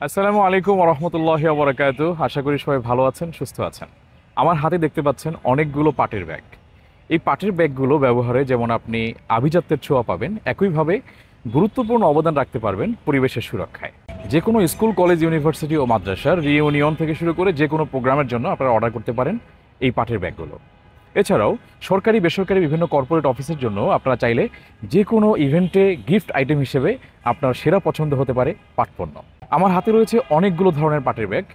আসসালামু আলাইকুম রহমতুল্লাহি ওয়া বারাকাতুহু। আশা করি সবাই ভালো আছেন, সুস্থ আছেন। আমার হাতে দেখতে পাচ্ছেন অনেকগুলো পাটের ব্যাগ। এই পাটের ব্যাগগুলো ব্যবহারে যেমন আপনি আভিজাত্যের ছোঁয়া পাবেন, একইভাবে গুরুত্বপূর্ণ অবদান রাখতে পারবেন পরিবেশের সুরক্ষায়। যে কোনো স্কুল, কলেজ, ইউনিভার্সিটি ও মাদ্রাসার রিইউনিয়ন থেকে শুরু করে যে কোনো প্রোগ্রামের জন্য আপনারা অর্ডার করতে পারেন এই পাটের ব্যাগগুলো। এছাড়াও সরকারি বেসরকারি বিভিন্ন কর্পোরেট অফিসের জন্য আপনারা চাইলে যে কোনো ইভেন্টে গিফট আইটেম হিসেবে আপনার সেরা পছন্দ হতে পারে পাট পণ্য। আমার হাতে রয়েছে অনেকগুলো ধরনের পাটের ব্যাগ,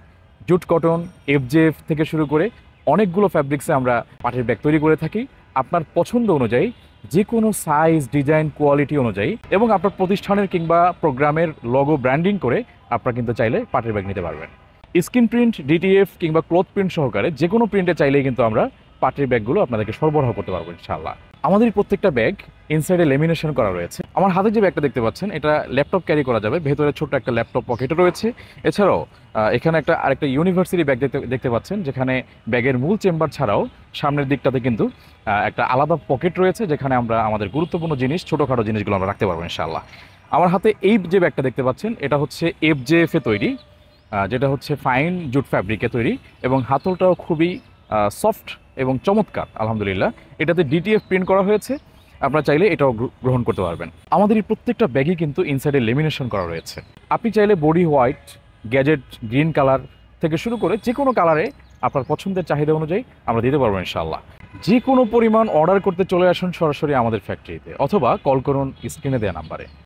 জুট, কটন, এফজেএফ থেকে শুরু করে অনেকগুলো ফ্যাব্রিক্সে আমরা পাটের ব্যাগ তৈরি করে থাকি আপনার পছন্দ অনুযায়ী, যে কোনো সাইজ, ডিজাইন, কোয়ালিটি অনুযায়ী, এবং আপনার প্রতিষ্ঠানের কিংবা প্রোগ্রামের লগো ব্র্যান্ডিং করে আপনারা কিন্তু চাইলে পাটের ব্যাগ নিতে পারবেন। স্ক্রিন প্রিন্ট, ডিটিএফ কিংবা ক্লথ প্রিন্ট সহকারে যে কোনো প্রিন্টে চাইলেই কিন্তু আমরা পাটের ব্যাগগুলো আপনাদেরকে সরবরাহ করতে পারবো ইনশাআল্লাহ। আমাদের এই প্রত্যেকটা ব্যাগ ইনসাইডে লেমিনেশন করা রয়েছে। আমার হাতে যে ব্যাগটা দেখতে পাচ্ছেন এটা ল্যাপটপ ক্যারি করা যাবে, ভেতরে ছোট্ট একটা ল্যাপটপ পকেটও রয়েছে। এছাড়াও এখানে আরেকটা ইউনিভার্সিটি ব্যাগ দেখতে পাচ্ছেন, যেখানে ব্যাগের মূল চেম্বার ছাড়াও সামনের দিকটাতে কিন্তু একটা আলাদা পকেট রয়েছে, যেখানে আমরা আমাদের গুরুত্বপূর্ণ জিনিস, ছোটোখাটো জিনিসগুলো আমরা রাখতে পারবো ইনশাআল্লাহ। আমার হাতে এই যে ব্যাগটা দেখতে পাচ্ছেন এটা হচ্ছে এফজেএফ এ তৈরি, যেটা হচ্ছে ফাইন জুট ফ্যাব্রিকে তৈরি, এবং হাতলটাও খুবই সফট এবং চমৎকার আলহামদুলিল্লাহ। এটাতে ডিটিএফ প্রিন্ট করা হয়েছে, আপনারা চাইলে এটাও গ্রহণ করতে পারবেন। আমাদের এই প্রত্যেকটা ব্যাগই কিন্তু ইনসাইডে লেমিনেশন করা রয়েছে। আপনি চাইলে body white, gadget, green colour থেকে শুরু করে যে কোনো কালারে আপনার পছন্দের চাহিদা অনুযায়ী আমরা দিতে পারবো ইনশাআল্লাহ। যে কোনো পরিমাণ অর্ডার করতে চলে আসুন সরাসরি আমাদের ফ্যাক্টরিতে, অথবা কল করুন স্ক্রিনে দেওয়া নাম্বারে।